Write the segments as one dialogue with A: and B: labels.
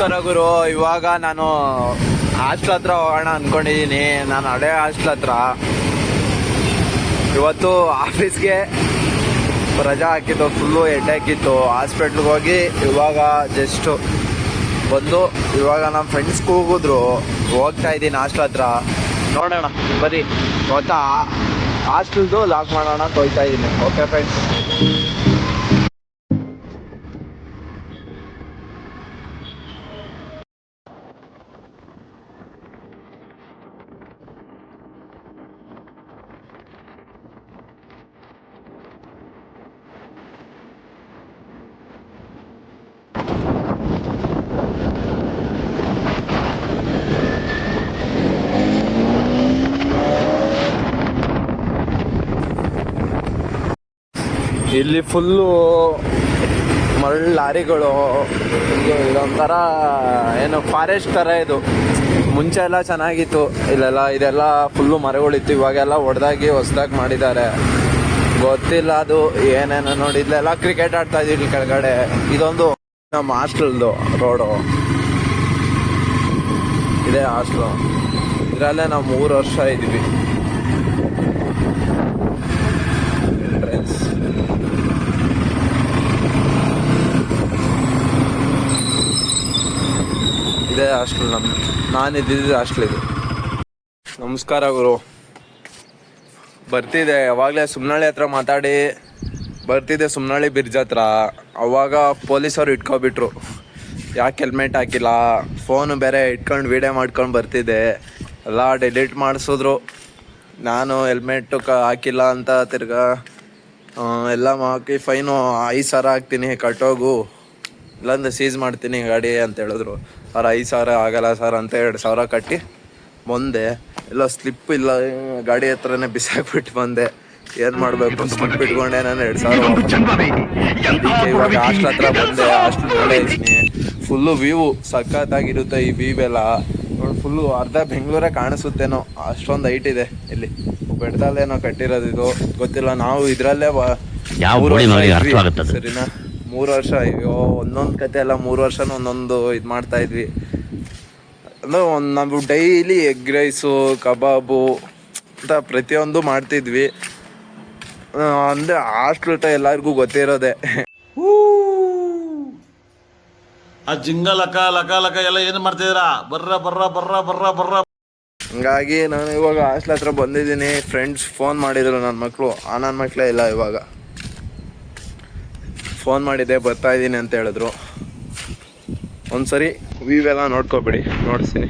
A: ನಮಸ್ಕಾರ ಗುರು. ಇವಾಗ ನಾನು ಹಾಸ್ಟೆಲ್ ಹತ್ರ ಹೋಗೋಣ ಅಂದ್ಕೊಂಡಿದ್ದೀನಿ. ನಾನು ಹಳೆ ಹಾಸ್ಟೆಲ್ ಹತ್ರ ಇವತ್ತು ಆಫೀಸ್ಗೆ ರಜಾ ಹಾಕಿತ್ತು, ಫುಲ್ಲು ಹೆಡ್ಡಾಕಿತ್ತು. ಹಾಸ್ಪಿಟ್ಲಿಗೆ ಹೋಗಿ ಇವಾಗ ಜಸ್ಟು ಬಂದು ಇವಾಗ ನಮ್ಮ ಫ್ರೆಂಡ್ಸ್ ಕೂಗಿದ್ರು, ಹೋಗ್ತಾ ಇದ್ದೀನಿ ಹಾಸ್ಟೆಲ್ ಹತ್ರ. ನೋಡೋಣ ಬರೀ ಗೊತ್ತಾ, ಹಾಸ್ಟೆಲ್ದು ಲಾಕ್ ಮಾಡೋಣ ಅಂತ ಹೋಗ್ತಾ ಇದ್ದೀನಿ. ಓಕೆ ಫ್ರೆಂಡ್ಸ್, ಇಲ್ಲಿ ಫುಲ್ಲು ಮರಳು ಲಾರಿಗಳು. ಇದೊಂಥರ ಏನು ಫಾರೆಸ್ಟ್ ಥರ ಇದು. ಮುಂಚೆ ಎಲ್ಲ ಚೆನ್ನಾಗಿತ್ತು ಇಲ್ಲೆಲ್ಲ, ಇದೆಲ್ಲ ಫುಲ್ಲು ಮರಗಳಿತ್ತು. ಇವಾಗೆಲ್ಲ ಹೊಡೆದಾಗಿ ಹೊಸ್ದಾಗಿ ಮಾಡಿದ್ದಾರೆ, ಗೊತ್ತಿಲ್ಲ ಅದು ಏನೇನೋ. ನೋಡಿ ಇಲ್ಲೆಲ್ಲ ಕ್ರಿಕೆಟ್ ಆಡ್ತಾ ಇದೀವಿ ಕೆಳಗಡೆ. ಇದೊಂದು ನಮ್ಮ ಹಾಸ್ಟೆಲ್ದು ರೋಡು, ಇದೇ ಹಾಸ್ಟೆಲು. ಇದರಲ್ಲೇ ನಾವು 3 ವರ್ಷ ಇದ್ವಿ ಫ್ರೆಂಡ್ಸ್. ಇದೇ ಹಾಸ್ಟೆಲ್, ನಾನು ಇದ್ದಿದ್ದು ಹಾಸ್ಟೆಲ್ ಇದು. ನಮಸ್ಕಾರ ಗುರು. ಬರ್ತಿದ್ದೆ ಯಾವಾಗಲೇ ಸುಮ್ನಳ್ಳಿ ಹತ್ರ ಮಾತಾಡಿ ಬರ್ತಿದ್ದೆ, ಸುಮ್ನಳ್ಳಿ ಬ್ರಿಡ್ಜ್ ಹತ್ರ. ಅವಾಗ ಪೊಲೀಸವ್ರು ಇಟ್ಕೊಬಿಟ್ರು, ಯಾಕೆ ಹೆಲ್ಮೆಟ್ ಹಾಕಿಲ್ಲ. ಫೋನು ಬೇರೆ ಇಟ್ಕೊಂಡು ವೀಡಿಯೋ ಮಾಡ್ಕೊಂಡು ಬರ್ತಿದ್ದೆ, ಎಲ್ಲ ಡಿಲೀಟ್ ಮಾಡಿಸಿದ್ರು. ನಾನು ಹೆಲ್ಮೆಟ್ಟು ಹಾಕಿಲ್ಲ ಅಂತ ತಿರ್ಗಾ ಎಲ್ಲ ಹಾಕಿ ಫೈನು 5,000 ಹಾಕ್ತೀನಿ, ಕಟ್ಟೋಗು, ಇಲ್ಲಾಂದ್ರೆ ಸೀಸ್ ಮಾಡ್ತೀನಿ ಗಾಡಿ ಅಂತ ಹೇಳಿದ್ರು. ಅವ್ರು 5,000 ಆಗಲ್ಲ ಸರ್ ಅಂತ 2,000 ಕಟ್ಟಿ ಬಂದೆ. ಎಲ್ಲ ಸ್ಲಿಪ್ ಇಲ್ಲ, ಗಾಡಿ ಹತ್ರನೇ ಬಿಸಾಕ್ಬಿಟ್ಟು ಬಂದೆ. ಏನು ಮಾಡಬೇಕು, ಸ್ಲಿಪ್ ಇಟ್ಕೊಂಡೆ ನಾನು 2,000. ಇವಾಗ ಹಾಸ್ಟೆಲ್ ಹತ್ರ ಬಂದೆ, ಹಾಸ್ಟೆಲ್ ಮೇಲೆ ಇದ್ದೀನಿ. ಫುಲ್ಲು ವ್ಯೂ ಸಖತ್ತಾಗಿರುತ್ತೆ. ಈ ವ್ಯೂ ಎಲ್ಲ ನೋಡಿ, ಫುಲ್ಲು ಅರ್ಧ ಬೆಂಗಳೂರೇ ಕಾಣಿಸುತ್ತೇನೋ, ಅಷ್ಟೊಂದು ಹೈಟ್ ಇದೆ ಇಲ್ಲಿ. ಬೆಟ್ಟದಲ್ಲೇನೋ ಕಟ್ಟಿರೋದು ಇದು, ಗೊತ್ತಿಲ್ಲ. ನಾವು ಇದರಲ್ಲೇ ಸರಿನಾ 3 ವರ್ಷ. ಅಯ್ಯೋ, ಒಂದೊಂದು ಕತೆ ಎಲ್ಲ 3 ವರ್ಷನೂ ಒಂದೊಂದು ಇದು ಮಾಡ್ತಾ ಇದ್ವಿ. ಅಂದರೆ ನಾವು ಡೈಲಿ ಎಗ್ ರೈಸು, ಕಬಾಬು ಅಂತ ಪ್ರತಿಯೊಂದು ಮಾಡ್ತಿದ್ವಿ. ಅಂದರೆ ಹಾಸ್ಟೆಲ್ ಊಟ ಎಲ್ಲರಿಗೂ ಗೊತ್ತಿರೋದೆ.
B: ಆ ಜಿಂಗ ಲಕ ಲಕ ಲಕ ಎಲ್ಲ ಏನು ಮಾಡ್ತಿದ್ದೀರಾ? ಬರ್ರ ಬರ್ರ ಬರ್ರ ಬರ್ರ ಬರ್ರ.
A: ಹಂಗಾಗಿ ನಾನು ಇವಾಗ ಹಾಸ್ಟೆಲ್ ಹತ್ರ ಬಂದಿದ್ದೀನಿ. ಫ್ರೆಂಡ್ಸ್ ಫೋನ್ ಮಾಡಿದ್ರು, ನನ್ನ ಮಕ್ಕಳೇ ಇಲ್ಲ. ಇವಾಗ ಫೋನ್ ಮಾಡಿದ್ದೆ, ಬರ್ತಾ ಇದ್ದೀನಿ ಅಂತ ಹೇಳಿದ್ರು. ಒಂದ್ಸರಿ ವ್ಯೂ ಎಲ್ಲ ನೋಡ್ಕೊಬಿಡಿ, ನೋಡಿಸ್ತೀನಿ.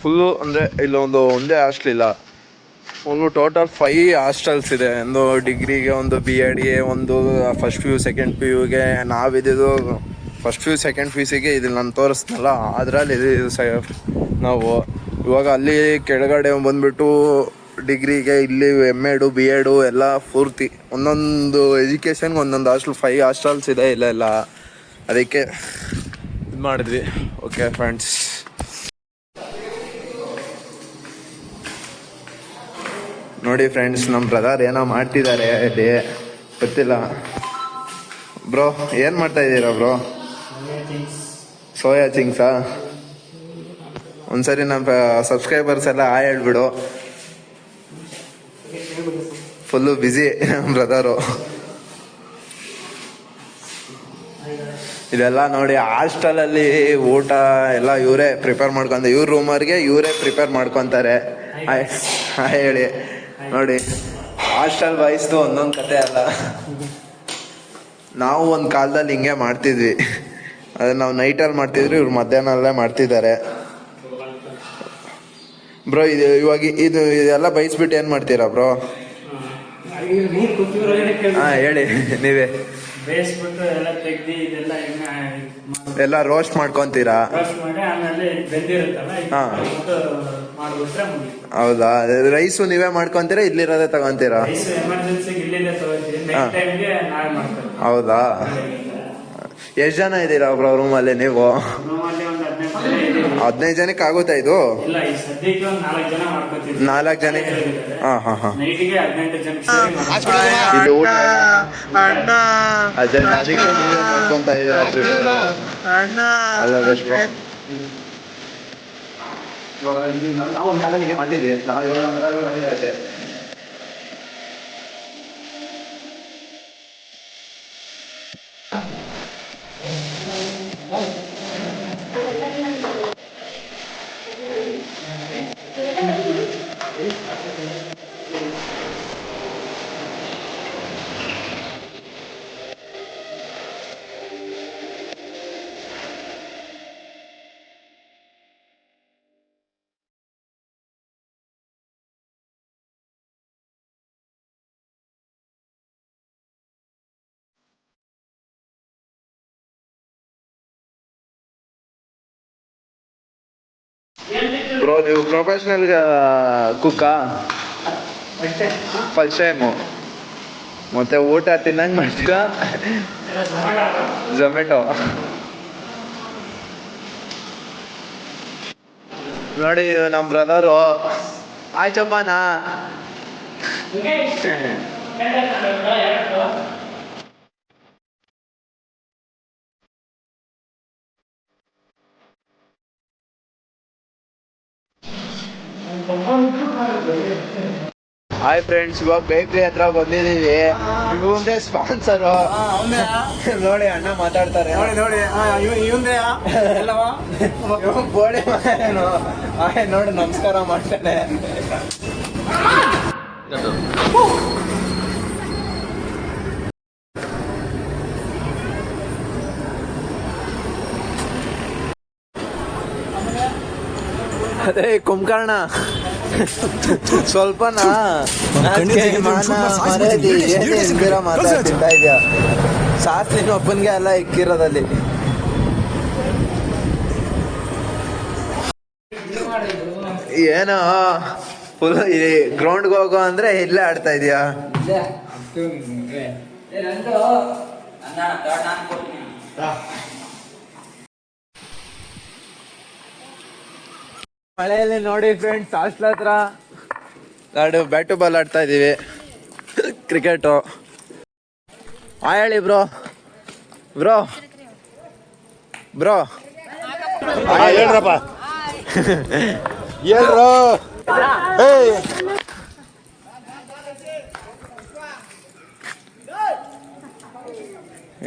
A: ಫುಲ್ಲು ಅಂದರೆ ಇಲ್ಲೊಂದು ಒಂದೇ ಹಾಸ್ಟೆಲ್ ಇಲ್ಲ, ಒಂದು ಟೋಟಲ್ 5 ಹಾಸ್ಟೆಲ್ಸ್ ಇದೆ. ಒಂದು ಡಿಗ್ರಿಗೆ, ಒಂದು BEdಗೆ, ಒಂದು ಫಸ್ಟ್ PU ಸೆಕೆಂಡ್ PUಗೆ. ನಾವಿದ್ದು ಫಸ್ಟ್ PU ಸೆಕೆಂಡ್ PUCಗೆ ಇದು ನಾನು ತೋರಿಸ್ನಲ್ಲ, ಅದರಲ್ಲಿ ನಾವು ಇವಾಗ ಅಲ್ಲಿ ಕೆಳಗಡೆ ಬಂದುಬಿಟ್ಟು ಡಿಗ್ರಿಗೆ, ಇಲ್ಲಿ MEd BEd ಎಲ್ಲ ಪೂರ್ತಿ ಒಂದೊಂದು ಎಜುಕೇಷನ್ಗೆ ಒಂದೊಂದು ಹಾಸ್ಟೆಲ್. 5 ಹಾಸ್ಟೆಲ್ಸ್ ಇದೆ ಇಲ್ಲೆಲ್ಲ, ಅದಕ್ಕೆ ಇದು ಮಾಡಿದ್ವಿ. ಓಕೆ ಫ್ರೆಂಡ್ಸ್, ನೋಡಿ ಫ್ರೆಂಡ್ಸ್, ನಮ್ಮ ಬ್ರದರ್ ಏನೋ ಮಾಡ್ತಿದ್ದಾರೆ ಇಲ್ಲಿ, ಗೊತ್ತಿಲ್ಲ. ಬ್ರೋ ಏನು ಮಾಡ್ತಾ ಇದ್ದೀರಾ ಬ್ರೋ? ಸೋಯಾ ಚಿಂಗ್ಸಾ? ಒಂದ್ಸರಿ ನಮ್ಮ ಸಬ್ಸ್ಕ್ರೈಬರ್ಸ್ ಎಲ್ಲ ಹೇಳ್ಬಿಡು. ಫುಲ್ಲು ಬ್ಯುಸಿ ನಮ್ಮ ಬ್ರದರು. ಇದೆಲ್ಲ ನೋಡಿ, ಹಾಸ್ಟೆಲಲ್ಲಿ ಊಟ ಎಲ್ಲ ಇವರೇ ಪ್ರಿಪೇರ್ ಮಾಡ್ಕೊಂತ, ಇವ್ರ ರೂಮರ್ಗೆ ಇವರೇ ಪ್ರಿಪೇರ್ ಮಾಡ್ಕೊತಾರೆ. ಹೇಳಿ ನೋಡಿ, ಹಾಸ್ಟೆಲ್ ಬಾಯ್ಸ್ದು ಒಂದೊಂದು ಕತೆ ಅಲ್ಲ. ನಾವು ಒಂದು ಕಾಲದಲ್ಲಿ ಹಿಂಗೆ ಮಾಡ್ತಿದ್ವಿ. ಅದನ್ನ ನಾವು ನೈಟಲ್ಲಿ ಮಾಡ್ತಿದ್ವಿ, ಇವ್ರು ಮಧ್ಯಾಹ್ನಲ್ಲೇ ಮಾಡ್ತಿದ್ದಾರೆ. ಬ್ರೋ ಇದು ಇವಾಗ ಇದೆಲ್ಲ ಬೈಸ್ಬಿಟ್ಟು ಏನು ಮಾಡ್ತೀರಾ ಬ್ರೋ?
C: ನೀರು ಕುತ್ತಿದ್ರೊಳಗಡೆ
A: ಹಾ ಹೇಳಿ ನೀವೇ.
C: ಬೇಯಿಸ್ಬಿಟ್ಟು ಎಲ್ಲ ತೆಗ್ದು ಇದೆಲ್ಲ ಎಣ್ಣೆ
A: ಎಲ್ಲ ರೋಸ್ಟ್ ಮಾಡ್ಕೊಂತೀರಾ?
C: ರೋಸ್ಟ್ ಮಾಡಿ ಆಮೇಲೆ ಬೆಂದಿರುತ್ತಲ್ಲ
A: ಹಾ.
C: ಮಾಡ್ಬಿಟ್ರೆ ಮುಗೀತು.
A: ಹೌದಾ? ರೈಸು ನೀವೇ ಮಾಡ್ಕೊಂತೀರಾ ಇಲ್ಲಿರೋದೇ ತಗೊಂತೀರಾ?
C: ರೈಸ್ ಎಮರ್ಜೆನ್ಸಿಗೆ ಇಲ್ಲಿಂದ ತಗೋತೀವಿ,
A: ಹಾ.
C: ನೆಕ್ಸ್ಟ್ ಟೈಮ್ಗೆ ನಾವೇ ಮಾಡ್ತೀವಿ.
A: ಹೌದಾ? ಎಷ್ಟು ಜನ ಇದ್ದೀರಾ ಒಬ್ರ ರೂಮಲ್ಲಿ ನೀವು?
C: ರೂಮಲ್ಲಿ ಒಂದು 15 ಜನ ಇದ್ದೀವಿ.
A: 15 ಜನಕ್ಕೆ ಆಗುತ್ತಾ ಇದು?
C: ಇಲ್ಲ, ಈ ಸದ್ಯಕ್ಕೆ ಒಂದು 4 ಜನ ಮಾಡ್ಕೋತೀವಿ.
A: 4 ಜನಕ್ಕೆ? ಹಾ ಹಾ ಹಾ.
C: ನೈಟಿಗೆ 18 ಜನಕ್ಕೆ ಸೇರಿ ಮಾಡ್ತೀವಿ.
A: ಇದು ಊಟ ಅದಕ್ಕೆ ನೀವೇ ಮಾಡ್ಕೊಂತ ಇದ್ದೀರಾ? ಅಲ್ಲ ಬೆಸ್ಟ್. ನಾವು ಮನೆಗೆ ಮಾಡಿದ್ದೀವಿ, ನಾವು ಇವಾಗ ಬ್ರೋ, ನೀವು ಪ್ರೊಫೆಷನಲ್ ಕುಕ್ಕಾ? First time. ಮತ್ತೆ ಊಟ ತಿನ್ನಂಗೆ ಮಾಡ್ತೀರಾ? ಝೊಮ್ಯಾಟೊ. ನೋಡಿ ನಮ್ಮ ಬ್ರದರು ಆಯ್ತಪ್ಪನಾ. ಹಾಯ್ ಫ್ರೆಂಡ್ಸ್, ಇವಾಗ ಬೇಕ್ರಿ ಹತ್ರ ಬಂದಿದ್ದೀವಿ. ಇವಂದೇ ಸ್ಪಾನ್ಸರು. ನೋಡಿ ಅಣ್ಣ ಮಾತಾಡ್ತಾರೆ.
C: ನೋಡಿ
A: ಬೋಳಿ ಮಗನು. ನೋಡಿ ನಮಸ್ಕಾರ ಮಾಡ್ತಾನೆ. ಅದೇ ಕುಂಕರ್ಣ ಸ್ವಲ್ಪನಾ ಮಾತಾಡ್ತಿಂತ ಇದೆಯಾ? ಸಾಸ್ಲಿನ ಒಬ್ಬನಿಗೆ ಎಲ್ಲ ಇಕ್ಕಿರೋದಲ್ಲಿ. ಏನೋ ಫುಲ್ ಗ್ರೌಂಡ್ಗೆ ಹೋಗೋ ಅಂದ್ರೆ ಇಲ್ಲೇ ಆಡ್ತಾ ಇದೀಯಾ? ಮಳೆಯಲ್ಲಿ ನೋಡಿ ಫ್ರೆಂಡ್ಸ್, ಹಾಸ್ಟೆಲ್ ಹತ್ರ ಬ್ಯಾಟು ಬಾಲ್ ಆಡ್ತಾ ಇದೀವಿ, ಕ್ರಿಕೆಟು. ಹೇಳಿ ಬ್ರೋ. ಬ್ರೋ ಬ್ರೋ
B: ಹೇಳ್ರಪ್ಪ, ಹೇಳ್ರು.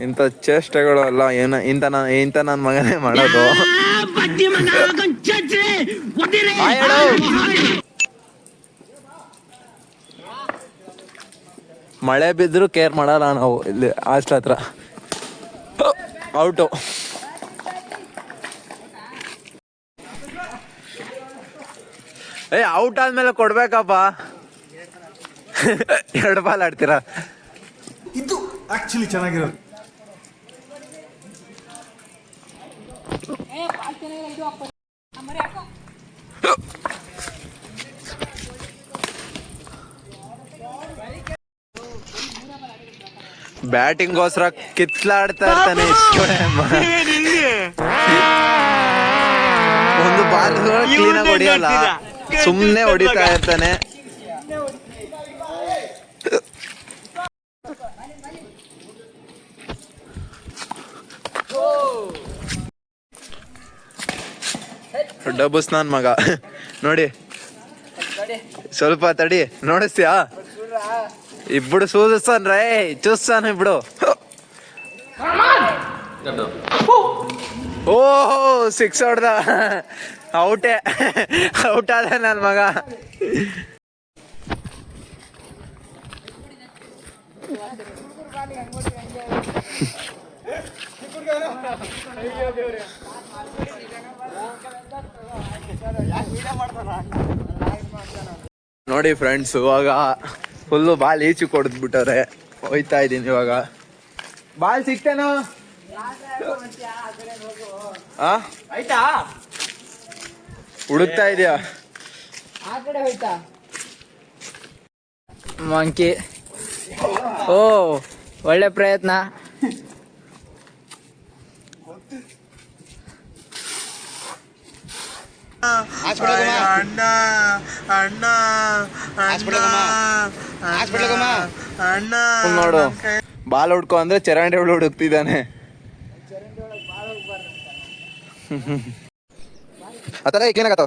A: ಇಂಥ ಚೇಷ್ಟೆಗಳು ಅಲ್ಲ ಇಂಥ ನನ್ನ ಮಗನೇ ಮಾಡೋದು. ಮಳೆ ಬಿದ್ರು ಕೇರ್ ಮಾಡಲ್ಲ ನಾವು ಇಲ್ಲಿ ಹಾಸ್ಟೆಲ್ ಹತ್ರ. ಔಟು. ಔಟ್ ಆದ್ಮೇಲೆ ಕೊಡ್ಬೇಕಪ್ಪ. 2 ಬಾಲ್ ಆಡ್ತೀರಾ?
D: ಇದು ಆಕ್ಚುಲಿ ಚೆನ್ನಾಗಿರೋದು.
A: ಬ್ಯಾಟಿಂಗ್ಗೋಸ್ಕರ ಕಿತ್ಲಾಡ್ತಾ ಇರ್ತಾನೆ. ಒಂದು ಬಾಲ್ ಕ್ಲೀನ್ ಆಗಿ ಹೊಡಿಯಲ್ಲ, ಸುಮ್ಮನೆ ಹೊಡಿತಾ ಇರ್ತಾನೆ. ಡಬ್ಬುಸ್ ನನ್ ಮಗ ನೋಡಿ. ಸ್ವಲ್ಪ ತಡಿ, ನೋಡಿಸ್ತೀಯಾ? ఇప్పుడు చూస్తాను రే, చూస్తాను ఇప్పుడు. ಓಹೋ 6 ಹೊಡ್ದ. ಔಟೇ, ಔಟ್ ಆದ ನನ್ನ ಮಗ. ನೋಡಿ ಫ್ರೆಂಡ್ಸ್, ಇವಾಗ ಫುಲ್ಲು ಬಾಲ್ ಈಚು ಕೊಡ್ದ್ಬಿಟ್ಟವ್ರೆ. ಹೋಯ್ತಾ ಇದ್ದೀನಿ ಇವಾಗ. ಬಾಲ್ ಸಿಕ್ತೇನೋ
E: ಆಯ್ತಾ
A: ಹುಡುಕ್ತಾ ಇದೆಯಾ?
E: ಆ ಕಡೆ ಹೋಯ್ತಾ ಮಂಕಿ? ಓ ಒಳ್ಳೆ ಪ್ರಯತ್ನ.
A: ಅಣ್ಣ ಅಣ್ಣ ಅಣ್ಣ ನೋಡು, ಬಾಲ್ ಹುಡ್ಕೊ ಅಂದ್ರೆ ಚರಂಡಿ ಒಳಗೆ ಹುಡುಕ್ತಿದ್ದಾನೆ. ಆ ಥರ ಏನಾಗತ್ತ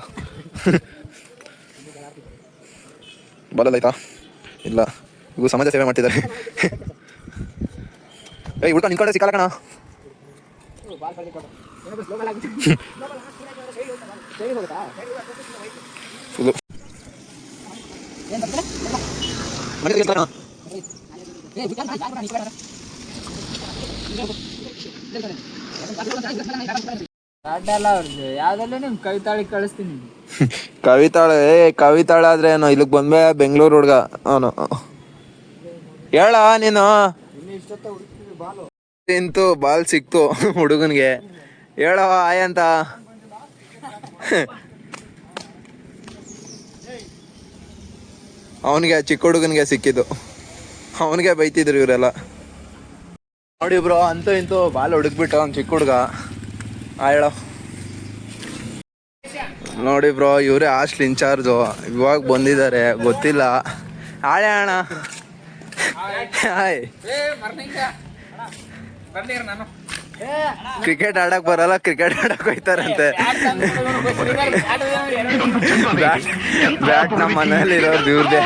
A: ಬಾಲಲ್ಲ ಆಯ್ತಾ? ಇಲ್ಲ, ಇವು ಸಮಾಜ ಸೇವೆ ಮಾಡ್ತಿದ್ದಾರೆ. ಏಯ್ ಹುಡ್ಕೊಂಡು ನಿಂತ್ಕೊಂಡ್ರೆ ಸಿಕ್ಕಲ್ಲ ಕಣ.
E: ಯಾವ್ದಲ್ಲ ನಿಮ್ ಕವಿತಾಳಿ ಕಳಿಸ್ತೀನಿ.
A: ಕವಿತಾಳ ಆದ್ರೆ ಏನೋ ಇಲ್ಲಿಗೆ ಬಂದ್ಬೇ ಬೆಂಗಳೂರು ಹುಡ್ಗ ಅವನು. ಹೇಳ ನೀನು ತಿಂತು ಬಾಲ್ ಸಿಕ್ತು ಹುಡುಗನ್ಗೆ. ಹೇಳವ ಆಯ್ ಅಂತ. ಅವನಿಗೆ ಚಿಕ್ಕ ಹುಡುಗನ್ಗೆ ಸಿಕ್ಕಿದ್ದು, ಅವನಿಗೆ ಬೈತಿದ್ರು ಇವರೆಲ್ಲ. ನೋಡಿ ಬ್ರೋ, ಅಂತೂ ಇಂತೂ ಬಾಲ್ ಹುಡುಕ್ಬಿಟ್ಟು ಅವ್ನು ಚಿಕ್ಕ ಹುಡುಗ. ಹೇಳೋ ನೋಡಿ ಬ್ರೋ, ಇವರೇ ಹಾಸ್ಟ್ಲ್ ಇನ್ಚಾರ್ಜು. ಇವಾಗ ಬಂದಿದ್ದಾರೆ, ಗೊತ್ತಿಲ್ಲ. ಹಾಳೆ ಅಣ್ಣ. ಹಾಯ್. ಕ್ರಿಕೆಟ್ ಆಡಕ್ ಬರಲ್ಲ, ಕ್ರಿಕೆಟ್ ಆಡಕ್ ಹೋಯ್ತಾರಂತೆ. ಬ್ಯಾಟ್ ನಮ್ಮ ಮನೇಲಿ ಇರೋದು ಇವ್ರದೇ.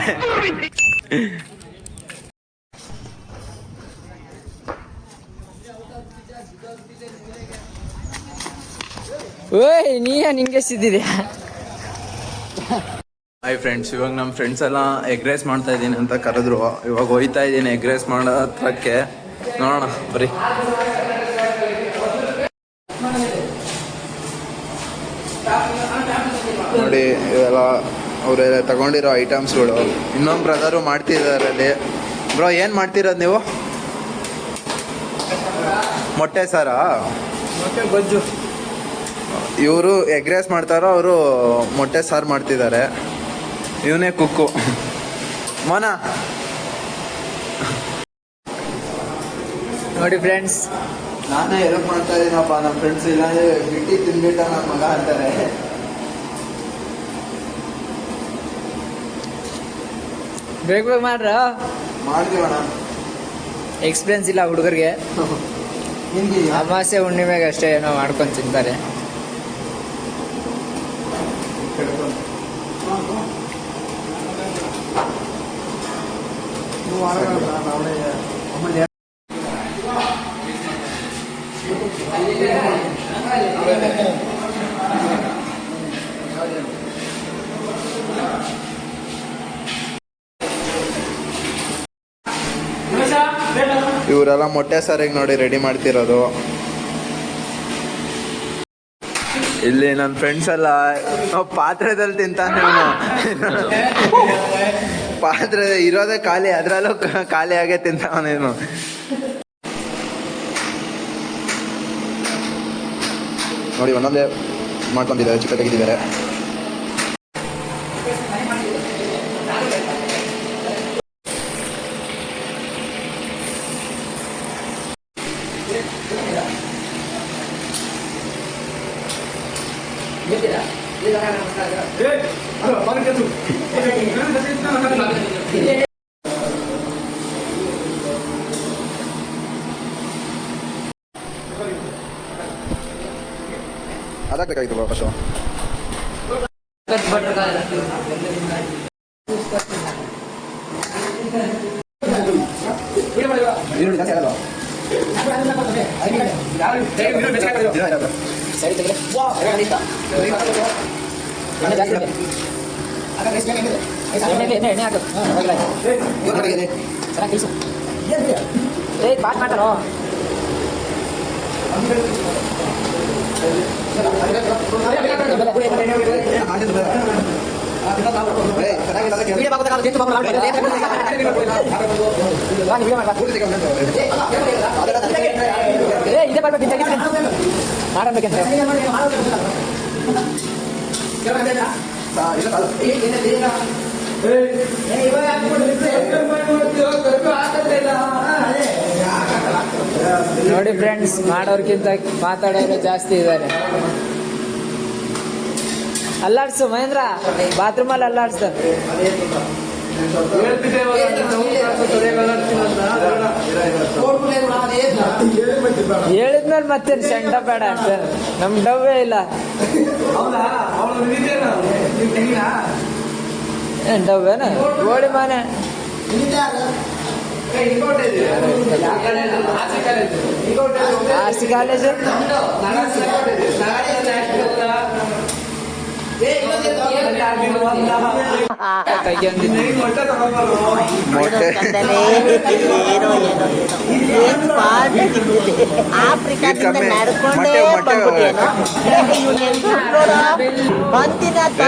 E: ಓಯ್ ನೀಯ ನಿಂಗೆ ಸಿದ್ದಿದ್ಯಾ?
A: ಹಾಯ್ ಫ್ರೆಂಡ್ಸ್, ಇವಾಗ ನಮ್ಮ ಫ್ರೆಂಡ್ಸ್ ಎಲ್ಲ ಎಗ್ ರೈಸ್ ಮಾಡ್ತಾ ಇದ್ದೀನಿ ಅಂತ ಕರೆದ್ರು. ಇವಾಗ ಹೋಯ್ತಾ ಇದ್ದೀನಿ ಎಗ್ ರೈಸ್ ಮಾಡೋ ಹತ್ರಕ್ಕೆ. ನೋಡೋಣ ಬರೀ. ನೋಡಿ ಇವೆಲ್ಲ ಅವರೆಲ್ಲ ತಗೊಂಡಿರೋ ಐಟಮ್ಸ್ಗಳು. ಇನ್ನೊಂದು ಬ್ರದರು ಮಾಡ್ತಿದ್ದಾರೆ ಅಲ್ಲಿ. ಬ್ರೋ, ಏನು ಮಾಡ್ತಿರೋದು ನೀವು? ಮೊಟ್ಟೆ ಸಾರಾ?
E: ಮೊಟ್ಟೆ ಗೊಜ್ಜು.
A: ಇವರು ಎಗ್ ರೈಸ್ ಮಾಡ್ತಾರೋ, ಅವರು ಮೊಟ್ಟೆ ಸಾರು ಮಾಡ್ತಿದ್ದಾರೆ. ಇವನೇ ಕುಕ್ಕು ಮೋನ.
E: ನೋಡಿ ಫ್ರೆಂಡ್ಸ್,
A: ನಾನೇ ಹೆಲ್ಪ್ ಮಾಡ್ತಾ ಇದ್ದೀನಪ್ಪ. ನಮ್ಮ ಫ್ರೆಂಡ್ಸ್ ಇಲ್ಲಾಂದ್ರೆ ಬಿಟ್ಟು ತಿನ್ಬಿಟ್ಟ ನನ್ನ ಮಗ ಅಂತಾರೆ.
E: ಬೇಗ ಮಾಡ್ರ.
A: ಮಾಡ್ತೀವಣ್ಣ.
E: ಎಕ್ಸ್ಪೀರಿಯನ್ಸ್ ಇಲ್ಲ ಹುಡುಗರಿಗೆ. ಅಮಾಸೆ ಹುಣ್ಣಿಮೆಗೆ ಅಷ್ಟೇ ಏನೋ ಮಾಡ್ಕೊಂಡು ತಿಂತಾರೆ.
A: ಇವರೆಲ್ಲ ಮೊಟ್ಟೆ ಸಾರಿಗೆ ನೋಡಿ ರೆಡಿ ಮಾಡ್ತಿರೋದು. ಇಲ್ಲಿ ನನ್ನ ಫ್ರೆಂಡ್ಸ್ ಎಲ್ಲ ಪಾತ್ರೆದಲ್ಲಿ ತಿಂತಾನೆ. ಪಾತ್ರೆ ಇರೋದೇ ಖಾಲಿ, ಅದರಲ್ಲೂ ಖಾಲಿ ಆಗೇ ತಿಂತಾವನೇನು. ನೋಡಿ ಒಂದೊಂದೇ ಮಾಡ್ಕೊಂಡಿದ್ದಾರೆ, ಚಿಕ್ಕ ತೆಗೆದಿದ್ದಾರೆ. ಅದಾಗಬೇಕಾಗಿತ್ತು ಫಸ್ಟು.
E: ಬಾತ್ ಮಾಡ್ತಾರೋ. ಇದೇ ಬರ್ಬೇಕಿಂತ ಮಾಡಬೇಕಂತ ನೋಡಿ ಫ್ರೆಂಡ್ಸ್, ಮಾಡೋರ್ಗಿಂತ ಮಾತಾಡೋರು ಜಾಸ್ತಿ ಇದ್ದಾರೆ. ಅಲ್ಲಾಡ್ಸು ಮಹೇಂದ್ರ, ಬಾತ್ರೂಮಲ್ಲಿ ಅಲ್ಲಾಡ್ಸ್ದ. ಹೇಳಿದ್ಮೇಲೆ ಮತ್ತೇನು ಸೆಂಡ ಬೇಡ ಅಂತ ನಮ್ ಡವ್ವೇ ಇಲ್ಲ. ಏನ್ ಡವ್ವೇನ ಗೋಳಿ ಮಾನೆ. ಆರ್ಸಿ ಕಾಲೇಜ್
F: ಆಫ್ರಿಕಾದಿಂದ ನಡ್ಕೊಂಡೇ ಬಂದ್ಬಿಟ್ಟೇನೋ ಒಂದಿನ
A: ಎಲ್ಲ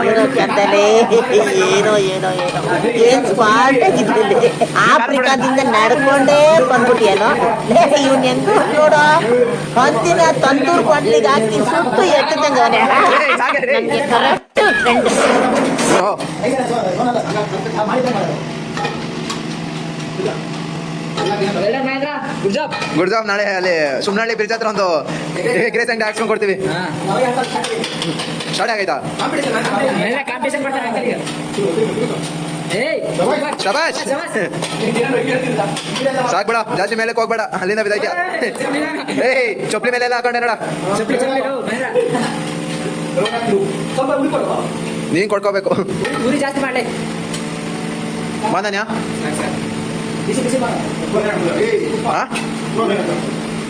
A: ಆ ಕೇಳಲಿ
F: ಏನೋ ಏನೋ ಏನೋ ಏನ್ ಸ್ಪಾಟ್ ಆಗಿದ್ದಲ್ಲಿ ಆಫ್ರಿಕಾದಿಂದ ನಡ್ಕೊಂಡೇ ಬಂದ್ಬಿಟ್ಟಿಯೇನೋ. ಇವ್ನ ಹೆಂಗ್ ನೋಡೋ ಹೊತ್ತಿನ ತಂದೂರ್ ಕೊಡ್ಲಿಗೆ ಹಾಕಿ ಸುಟ್ಟು ಎತ್ತದಂಗ ನಮ್ಗೆ ಕರೆಕ್ಟ್ ಫ್ರೆಂಡ್.
A: Good job. ನಾಳೆ ಅಲ್ಲಿ ಸುಮ್ನಳ್ಳಿ ಬ್ರಿಡ್ಜ್ ಹತ್ರ ಒಂದು ಗ್ರೇಸ್ ಅಂಗಡಿ ಹಾಕ್ಸ್ಕೊಂಡ್ ಕೊಡ್ತೀವಿ. ಸ್ಟಾರ್ಟ್ ಆಗೈತಾ? ಶಬಾಷ್. ಸಾಕ್ ಬಿಡ, ಜಾಸ್ತಿ ಮೇಲೆ ಹೋಗ್ಬೇಡ, ಅಲ್ಲಿಂದ ಬಿದ್ದೈತ್ಯಾ. ಏಯ್ ಚೊಪ್ಲಿ ಮೇಲೆ ಎಲ್ಲ ಹಾಕೊಂಡೆ ನೋಡ. ನೀನ್ ಕೊಡ್ಕೋಬೇಕು. ಬಂದನ್ಯಾ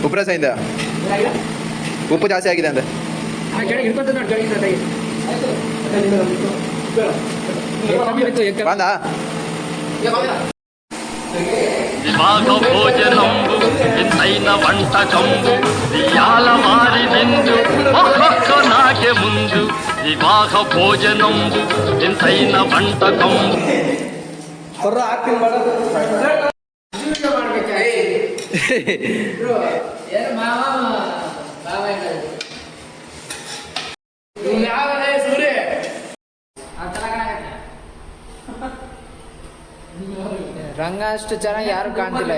A: ಉಪ್ಪು ರಸ ಇಂದ ಉಪ್ಪು ಜಾಸ್ತಿ ಆಗಿದೆ ಅಂದೆ. ಬಂದ
G: వివాహ భోజనంబు ఎంతైన వంటకంబు ఇయాల వారి విందు ఒక్కొక్క నాకే ముందు. వివాహ భోజనంబు ఎంతైన వంటకంబు
E: ರಂಗ ಅಷ್ಟು ಚೆನ್ನಾಗಿ ಯಾರು ಕಾಣ್ತಿಲ್ಲ.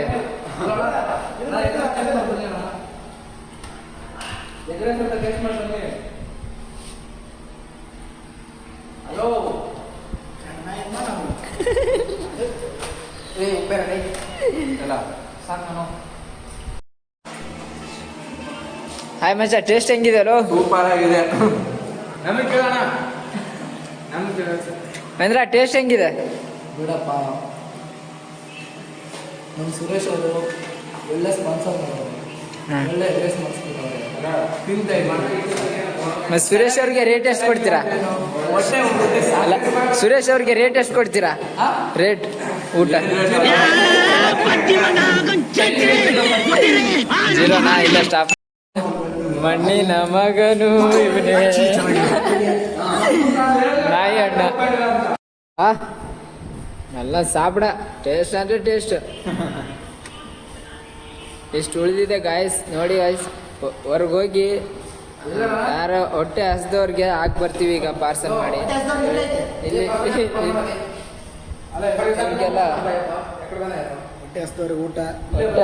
E: ಹಾಯ್ ಮಚ್ಚ, ಟೇಸ್ಟ್ ಹೆಂಗಿದೆ? ಅಲೋ
A: ಸೂಪರ್ ಆಗಿದೆ.
E: ಮಹೇಂದ್ರ, ಟೇಸ್ಟ್ ಹೆಂಗಿದೆ? ಬಿಡಪ್ಪ ನಮ್ಮ ಸುರೇಶ್ ಅವರು ಒಳ್ಳೆ ಸ್ಪಾನ್ಸರ್ ಮಾಡೋರು, ಒಳ್ಳೆ ಡ್ರೆಸ್ ಮಾಡಿಸ್ಕೊಟ್ಟವ್ರೆ. ಮತ್ತೆ ಸುರೇಶ್ ಅವ್ರಿಗೆ ರೇಟ್ ಎಷ್ಟು ಕೊಡ್ತೀರಾ? ಅಲ್ಲ, ಸುರೇಶ್ ಅವ್ರಿಗೆ ರೇಟ್ ಎಷ್ಟು ಕೊಡ್ತೀರಾ? ರೇಟ್ ಊಟ ಜೀರೋನಾ? ಇಲ್ಲ ಸ್ಟಾಪ್. ಮಣ್ಣಿನ ಮಗನು ಇವನೇ ನಾಯಿ ಅಣ್ಣ. ಎಲ್ಲ ಸಾಪಿಡ, ಟೇಸ್ಟ್ ಅಂದರೆ ಟೇಸ್ಟ್. ಎಷ್ಟು ಉಳಿದಿದೆ ಗಾಯ್ಸ್ ನೋಡಿ ಗಾಯ್ಸ್. ಹೊರ್ಗೆ ಹೋಗಿ ಯಾರೋ ಹೊಟ್ಟೆ ಹಸ್ದವ್ರಿಗೆ ಹಾಕಿ ಬರ್ತೀವಿ ಈಗ ಪಾರ್ಸಲ್ ಮಾಡಿ. ಇಲ್ಲಿ ನಮಗೆಲ್ಲ ಹೊಟ್ಟೆ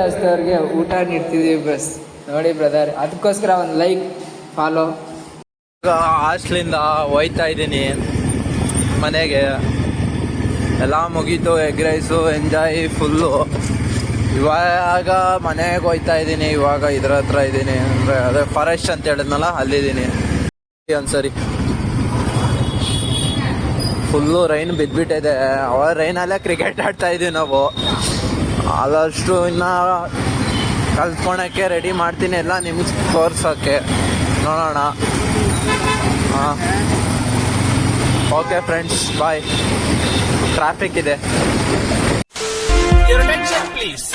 E: ಹಸ್ದವ್ರಿಗೆ ಊಟ ನೀಡ್ತಿದ್ದೀವಿ ಬಸ್ ನೋಡಿ ಬ್ರದರ್. ಅದಕ್ಕೋಸ್ಕರ ಒಂದು ಲೈಕ್ ಫಾಲೋ.
A: ಈಗ ಹಾಸ್ಟ್ಲಿಂದ ಹೋಯ್ತಾ ಇದ್ದೀನಿ ಮನೆಗೆ. ಎಲ್ಲ ಮುಗೀತು, ಎಗ್ ರೈಸು ಎಂಜಾಯ್ ಫುಲ್ಲು. ಇವಾಗ ಮನೆಗೆ ಹೋಯ್ತಾ ಇದ್ದೀನಿ. ಇವಾಗ ಇದ್ರ ಹತ್ರ ಇದ್ದೀನಿ, ಅಂದರೆ ಅದೇ ಫಾರೆಸ್ಟ್ ಅಂತ ಹೇಳಿದ್ನಲ್ಲ ಅಲ್ಲಿದ್ದೀನಿ. ಒಂದ್ಸರಿ ಫುಲ್ಲು ರೈನ್ ಬಿದ್ದುಬಿಟ್ಟಿದೆ. ಅವಾಗ ರೈನಲ್ಲೇ ಕ್ರಿಕೆಟ್ ಆಡ್ತಾ ಇದ್ದೀವಿ ನಾವು. ಆದಷ್ಟು ಇನ್ನು ಕಲ್ತ್ಕೊಳಕ್ಕೆ ರೆಡಿ ಮಾಡ್ತೀನಿ, ಎಲ್ಲ ನಿಮ್ಗೆ ತೋರ್ಸೋಕ್ಕೆ. ನೋಡೋಣ. ಹಾಂ, ಓಕೆ ಫ್ರೆಂಡ್ಸ್, ಬಾಯ್. ಟ್ರಾಫಿಕ್ ಇದೆ.
H: Your attention please.